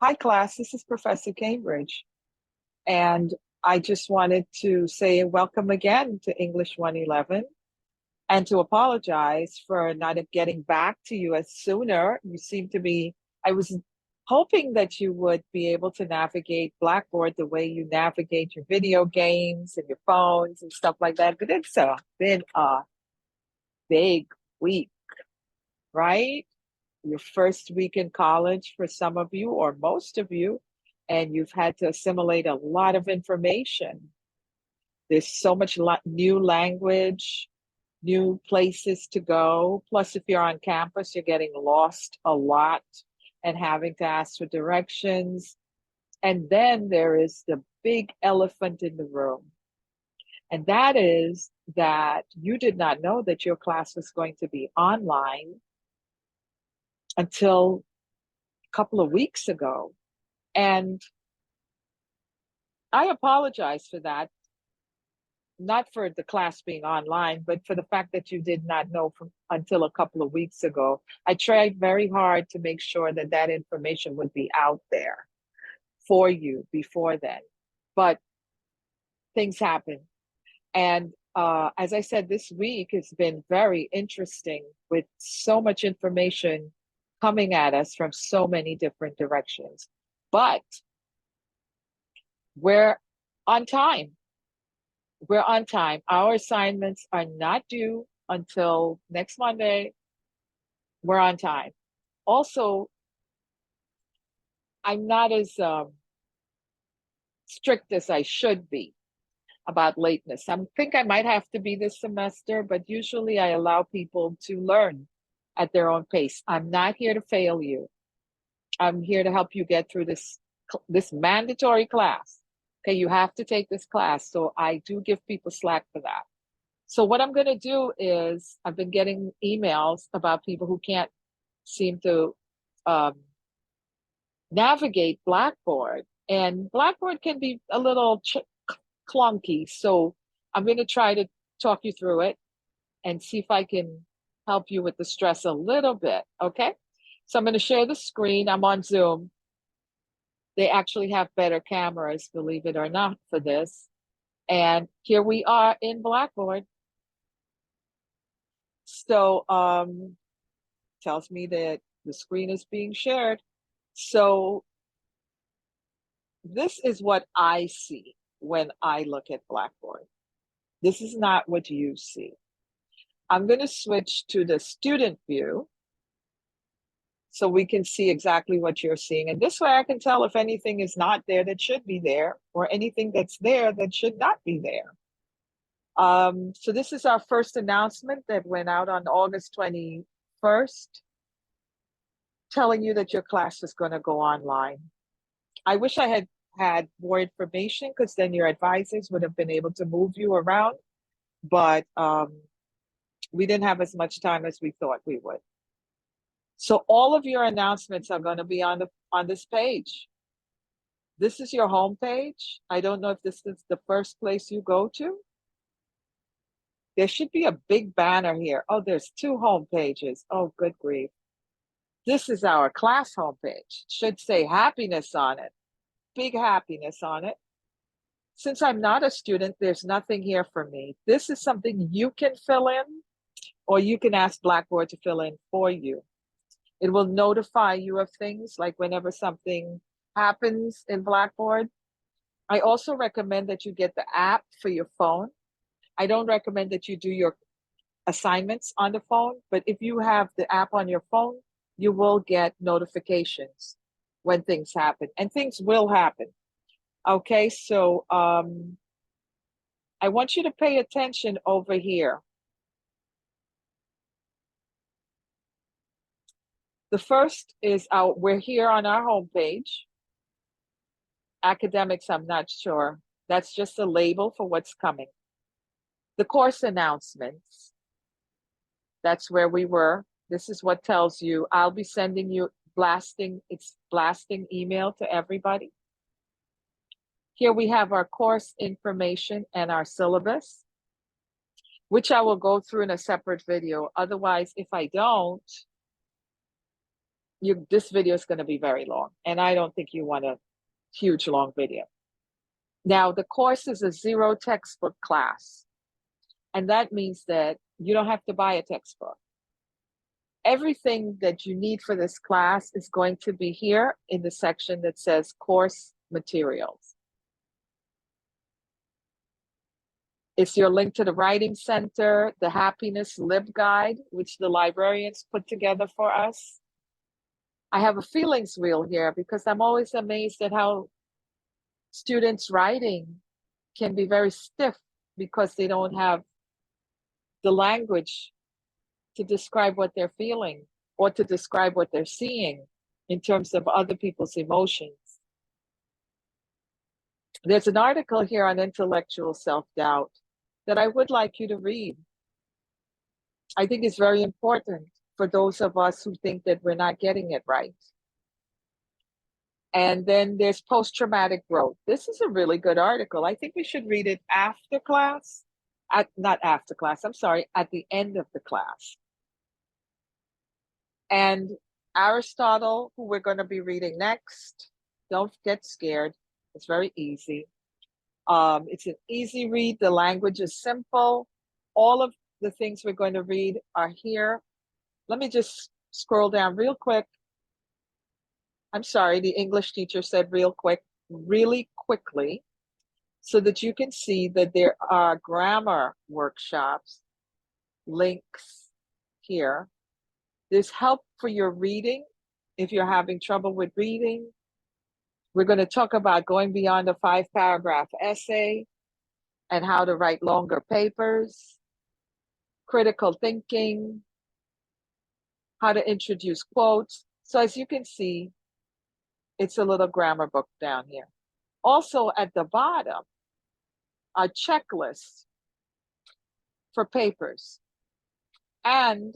Hi, class. This is Professor Cambridge. And I just wanted to say welcome again to English 111 and to apologize for not getting back to you as sooner. You seem to be, I was hoping that you would be able to navigate Blackboard the way you navigate your video games and your phones and stuff like that. But it's been a big week, right? Your first week in college for some of you or most of you, and you've had to assimilate a lot of information. There's so much new language, new places to go. Plus, if you're on campus, you're getting lost a lot and having to ask for directions. And then there is the big elephant in the room. And that is that you did not know that your class was going to be online until a couple of weeks ago. And I apologize for that, not for the class being online, but for the fact that you did not know until a couple of weeks ago. I tried very hard to make sure that that information would be out there for you before then. But things happen. And as I said, this week has been very interesting with so much information coming at us from so many different directions. But we're on time. We're on time. Our assignments are not due until next Monday. We're on time. Also, I'm not as strict as I should be about lateness. I think I might have to be this semester, but usually I allow people to learn at their own pace. I'm not here to fail you. I'm here to help you get through this mandatory class. Okay, you have to take this class. So I do give people slack for that. So what I'm going to do is I've been getting emails about people who can't seem to navigate Blackboard. And Blackboard can be a little clunky. So I'm going to try to talk you through it and see if I can help you with the stress a little bit. Okay, so I'm going to share the screen. I'm on Zoom. They actually have better cameras, believe it or not, for this. And here we are in Blackboard. So tells me that the screen is being shared. So this is what I see when I look at Blackboard. This is not what you see. I'm going to switch to the student view so we can see exactly what you're seeing. And this way I can tell if anything is not there that should be there or anything that's there that should not be there. So this is our first announcement that went out on August 21st, telling you that your class is going to go online. I wish I had more information because then your advisors would have been able to move you around, but we didn't have as much time as we thought we would. So all of your announcements are going to be on this page. This is your home page. I don't know if this is the first place you go to. There should be a big banner here. Oh, there's two home pages. Oh, good grief. This is our class homepage. It should say happiness on it. Big happiness on it. Since I'm not a student, there's nothing here for me. This is something you can fill in, or you can ask Blackboard to fill in for you. It will notify you of things like whenever something happens in Blackboard. I also recommend that you get the app for your phone. I don't recommend that you do your assignments on the phone, but if you have the app on your phone, you will get notifications when things happen, and things will happen. Okay, so I want you to pay attention over here. The first is we're here on our homepage. Academics, I'm not sure. That's just a label for what's coming. The course announcements, that's where we were. This is what tells you, I'll be sending you blasting email to everybody. Here we have our course information and our syllabus, which I will go through in a separate video. Otherwise, if I don't, this video is going to be very long, and I don't think you want a huge long video. Now, the course is a zero textbook class, and that means that you don't have to buy a textbook. Everything that you need for this class is going to be here in the section that says course materials. It's your link to the Writing Center, the Happiness LibGuide, which the librarians put together for us. I have a feelings wheel here because I'm always amazed at how students' writing can be very stiff because they don't have the language to describe what they're feeling or to describe what they're seeing in terms of other people's emotions. There's an article here on intellectual self-doubt that I would like you to read. I think it's very important for those of us who think that we're not getting it right. And then there's post-traumatic growth. This is a really good article. I think we should read it after class, not after class, I'm sorry, at the end of the class. And Aristotle, who we're going to be reading next, don't get scared. It's very easy. It's an easy read. The language is simple. All of the things we're going to read are here. Let me just scroll down real quick. I'm sorry, the English teacher said really quickly, so that you can see that there are grammar workshops, links here. There's help for your reading if you're having trouble with reading. We're going to talk about going beyond a 5-paragraph essay and how to write longer papers, critical thinking, how to introduce quotes. So as you can see, it's a little grammar book down here. Also at the bottom, a checklist for papers and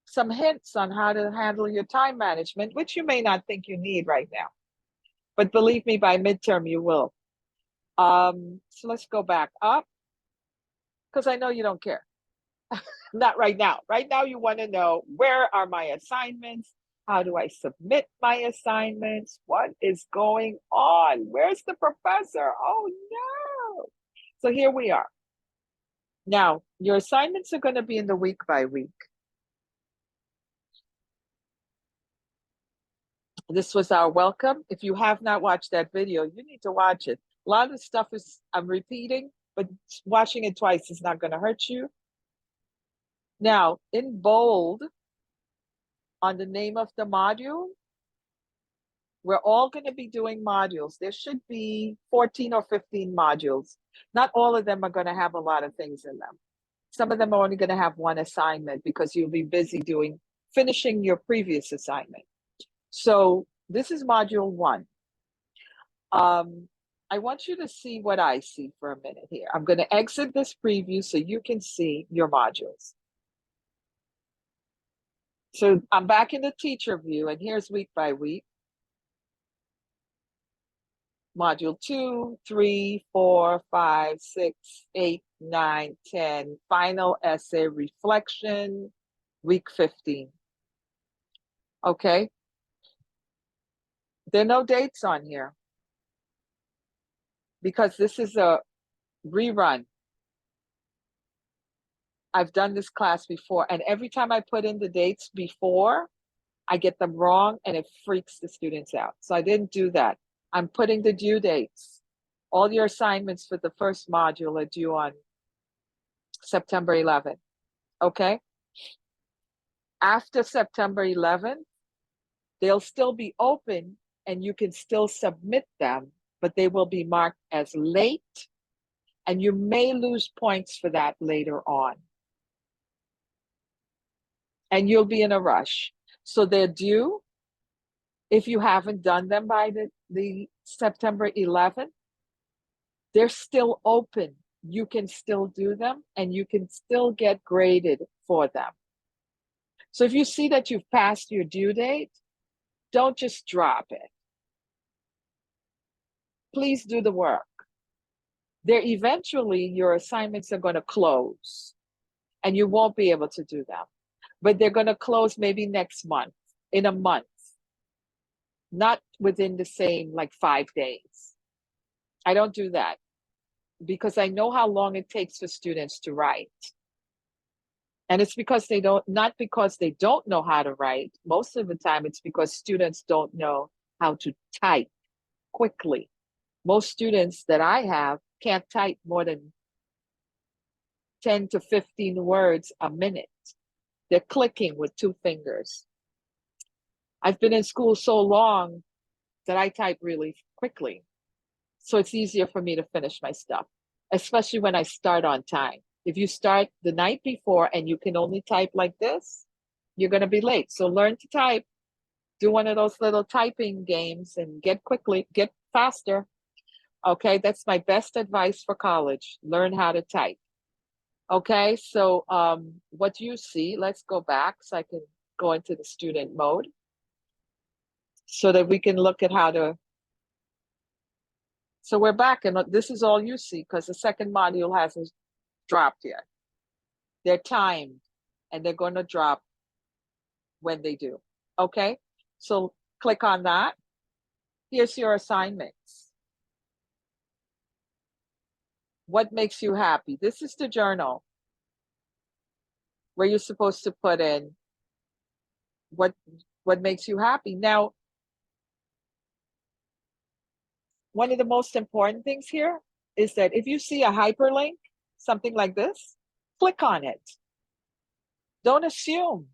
some hints on how to handle your time management, which you may not think you need right now. But believe me, by midterm, you will. So let's go back up, because I know you don't care. Not right now. Right now, you want to know, where are my assignments? How do I submit my assignments? What is going on? Where's the professor? Oh, no. So here we are. Now, your assignments are going to be in the week by week. This was our welcome. If you have not watched that video, you need to watch it. A lot of the stuff I'm repeating, but watching it twice is not going to hurt you. Now, in bold, on the name of the module, we're all going to be doing modules. There should be 14 or 15 modules. Not all of them are going to have a lot of things in them. Some of them are only going to have one assignment because you'll be busy finishing your previous assignment. So this is module 1. I want you to see what I see for a minute here. I'm going to exit this preview so you can see your modules. So I'm back in the teacher view, and here's week by week. Module 2, 3, 4, 5, 6, 8, 9, 10. Final essay reflection, week 15. Okay. There are no dates on here because this is a rerun. I've done this class before, and every time I put in the dates before, I get them wrong and it freaks the students out. So I didn't do that. I'm putting the due dates. All your assignments for the first module are due on September 11th. Okay? After September 11th, they'll still be open and you can still submit them, but they will be marked as late, and you may lose points for that later on. And you'll be in a rush. So they're due. If you haven't done them by the September 11th, they're still open. You can still do them and you can still get graded for them. So if you see that you've passed your due date, don't just drop it. Please do the work. Eventually your assignments are going to close and you won't be able to do them, but they're going to close maybe next month. in a month, not within the same like 5 days. I don't do that because I know how long it takes for students to write. And it's because they don't, not because they don't know how to write. Most of the time, it's because students don't know how to type quickly. Most students that I have can't type more than 10 to 15 words a minute. They're clicking with 2 fingers. I've been in school so long that I type really quickly. So it's easier for me to finish my stuff, especially when I start on time. If you start the night before and you can only type like this, you're going to be late. So learn to type. Do one of those little typing games and get faster. Okay, that's my best advice for college. Learn how to type. Okay, so what do you see? Let's go back so I can go into the student mode so that we can look at how to. So we're back, and this is all you see because the second module hasn't dropped yet. They're timed, and they're going to drop when they do. Okay, so click on that. Here's your assignments. What makes you happy? This is the journal where you're supposed to put in what makes you happy. Now, one of the most important things here is that if you see a hyperlink, something like this, click on it. Don't assume.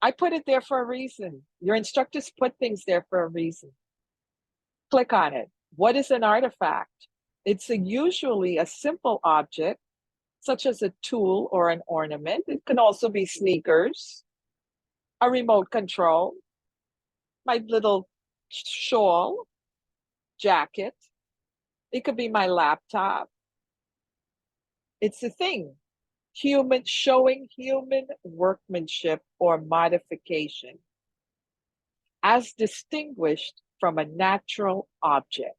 I put it there for a reason. Your instructors put things there for a reason. Click on it. What is an artifact? It's usually a simple object, such as a tool or an ornament. It can also be sneakers, a remote control, my little shawl, jacket. It could be my laptop. It's a thing. Showing human workmanship or modification as distinguished from a natural object.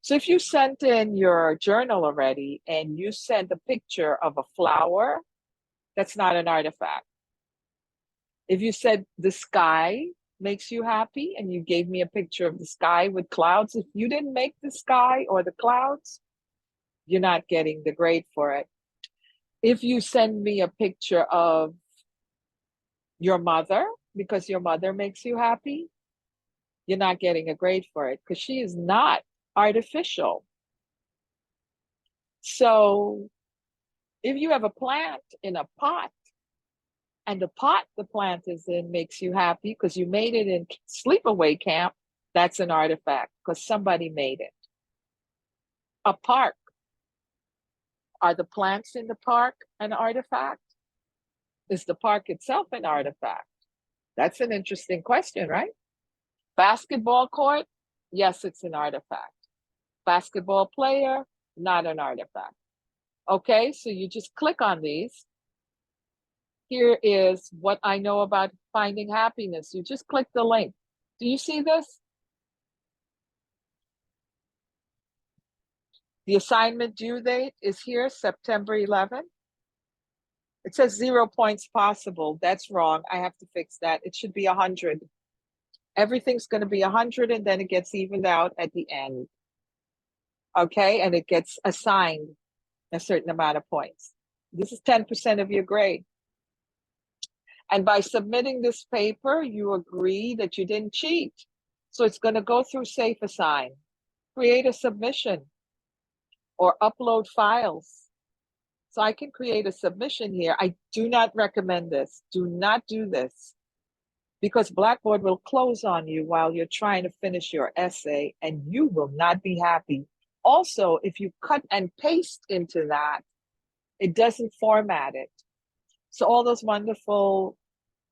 So if you sent in your journal already and you sent a picture of a flower, that's not an artifact. If you said the sky makes you happy and you gave me a picture of the sky with clouds, if you didn't make the sky or the clouds, you're not getting the grade for it. If you send me a picture of your mother because your mother makes you happy, you're not getting a grade for it because she is not artificial. So if you have a plant in a pot and the pot the plant is in makes you happy because you made it in sleepaway camp, that's an artifact because somebody made it. A park. Are the plants in the park an artifact? Is the park itself an artifact? That's an interesting question, right? Basketball court, yes, it's an artifact. Basketball player, not an artifact. Okay, so you just click on these. Here is what I know about finding happiness. You just click the link. Do you see this? The assignment due date is here, September 11th. It says 0 points possible. That's wrong. I have to fix that. It should be 100. Everything's going to be 100 and then it gets evened out at the end. Okay, and it gets assigned a certain amount of points. This is 10% of your grade. And by submitting this paper, you agree that you didn't cheat. So it's going to go through Safe Assign. Create a submission or upload files. So I can create a submission here. I do not recommend this. Do not do this because Blackboard will close on you while you're trying to finish your essay and you will not be happy. Also, if you cut and paste into that, it doesn't format it. So all those wonderful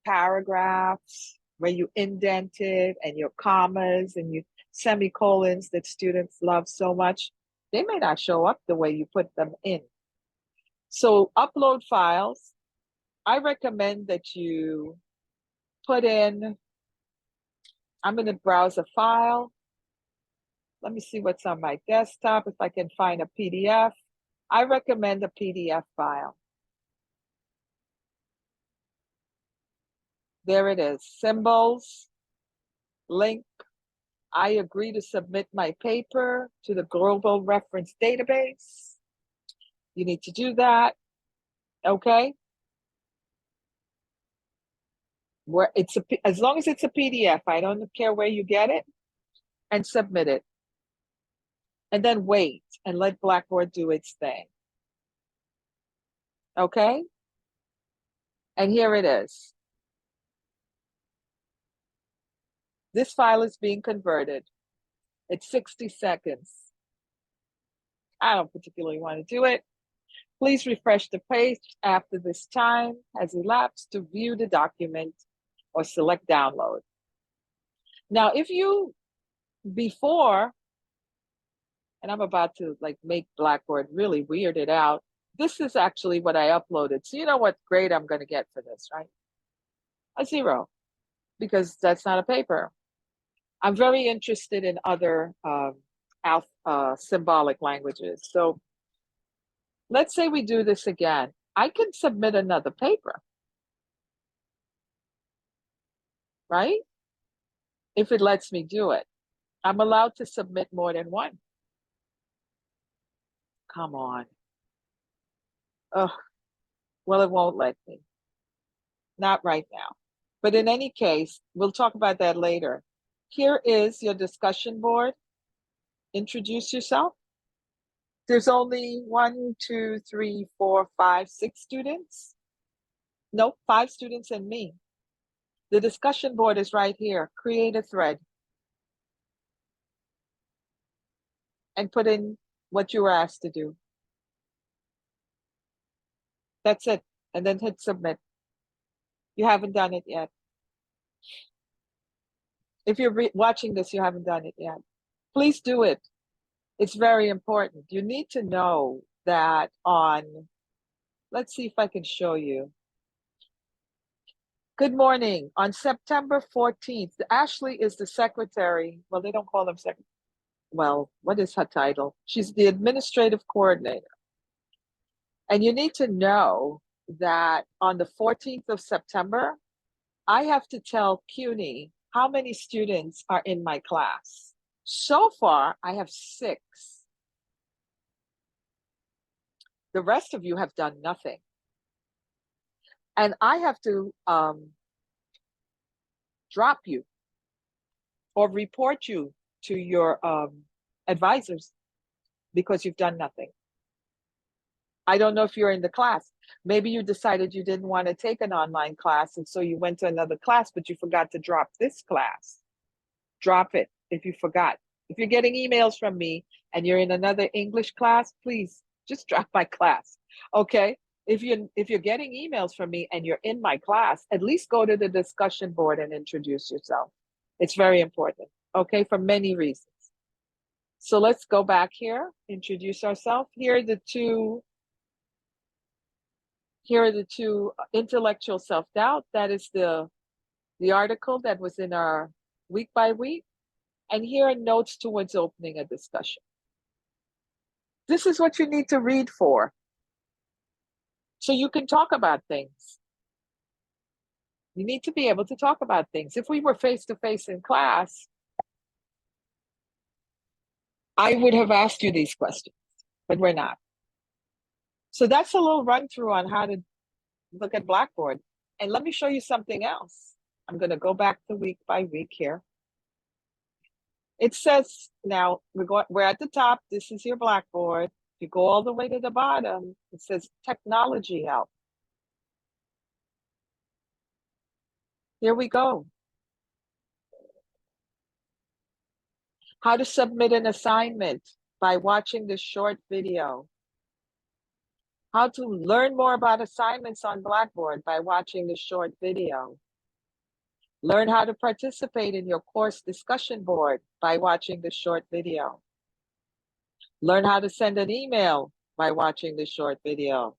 paragraphs where you indented and your commas and your semicolons that students love so much, they may not show up the way you put them in. So upload files. I recommend that you put in, I'm going to browse a file. Let me see what's on my desktop, if I can find a PDF. I recommend a PDF file. There it is. Symbols, link. I agree to submit my paper to the Global Reference Database. You need to do that. Okay. Where it's as long as it's a PDF, I don't care where you get it, and submit it. And then wait and let Blackboard do its thing. Okay? And here it is. This file is being converted. It's 60 seconds. I don't particularly want to do it. Please refresh the page after this time has elapsed to view the document or select download. Now, if you, before, and I'm about to like make Blackboard really weirded out, this is actually what I uploaded. So you know what grade I'm going to get for this, right? A 0, because that's not a paper. I'm very interested in other symbolic languages. So let's say we do this again. I can submit another paper, right? If it lets me do it. I'm allowed to submit more than one. Come on. Oh, well, it won't let me. Not right now. But in any case, we'll talk about that later. Here is your discussion board. Introduce yourself. There's only 1, 2, 3, 4, 5, 6 students. Nope, 5 students and me. The discussion board is right here. Create a thread. And put in what you were asked to do. That's it. And then hit submit. You haven't done it yet. If you're watching this, you haven't done it yet. Please do it. It's very important. You need to know that on, let's see if I can show you. Good morning. On September 14th, Ashley is the secretary. Well, they don't call them secretary. Well, what is her title? She's the administrative coordinator. And you need to know that on the 14th of September, I have to tell CUNY how many students are in my class. So far, I have 6. The rest of you have done nothing. And I have to drop you or report you to your advisors because you've done nothing. I don't know if you're in the class. Maybe you decided you didn't want to take an online class, and so you went to another class, but you forgot to drop this class. Drop it if you forgot. If you're getting emails from me and you're in another English class, please just drop my class, okay? If you're getting emails from me and you're in my class, at least go to the discussion board and introduce yourself. It's very important, okay, for many reasons. So let's go back here, introduce ourselves. Here are the two intellectual self-doubt. That is the article that was in our week by week. And here are notes towards opening a discussion. This is what you need to read for. So you can talk about things. You need to be able to talk about things. If we were face-to-face in class, I would have asked you these questions, but we're not. So that's a little run through on how to look at Blackboard. And let me show you something else. I'm going to go back to week by week here. It says, now we're at the top. This is your Blackboard. If you go all the way to the bottom, it says technology help. Here we go. How to submit an assignment by watching this short video. How to learn more about assignments on Blackboard by watching the short video. Learn how to participate in your course discussion board by watching the short video. Learn how to send an email by watching the short video.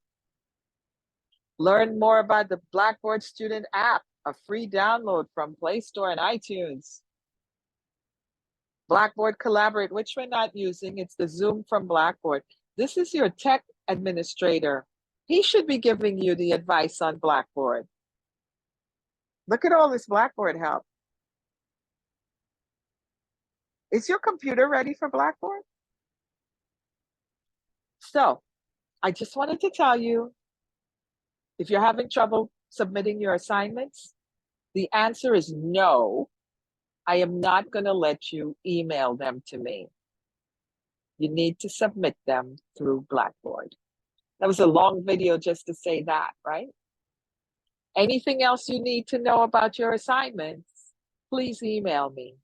Learn more about the Blackboard Student app, a free download from Play Store and iTunes. Blackboard Collaborate, which we're not using. It's the Zoom from Blackboard. This is your tech administrator. He should be giving you the advice on Blackboard. Look at all this Blackboard help. Is your computer ready for Blackboard? So I just wanted to tell you, if you're having trouble submitting your assignments, the answer is no. I am not going to let you email them to me. You need to submit them through Blackboard. That was a long video just to say that, right? Anything else you need to know about your assignments, please email me.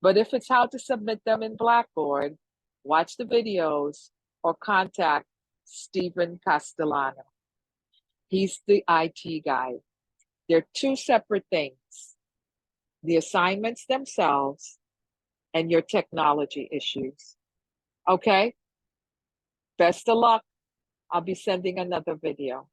But if it's how to submit them in Blackboard, watch the videos or contact Stephen Castellano. He's the IT guy. They're two separate things. The assignments themselves and your technology issues. Okay? Best of luck. I'll be sending another video.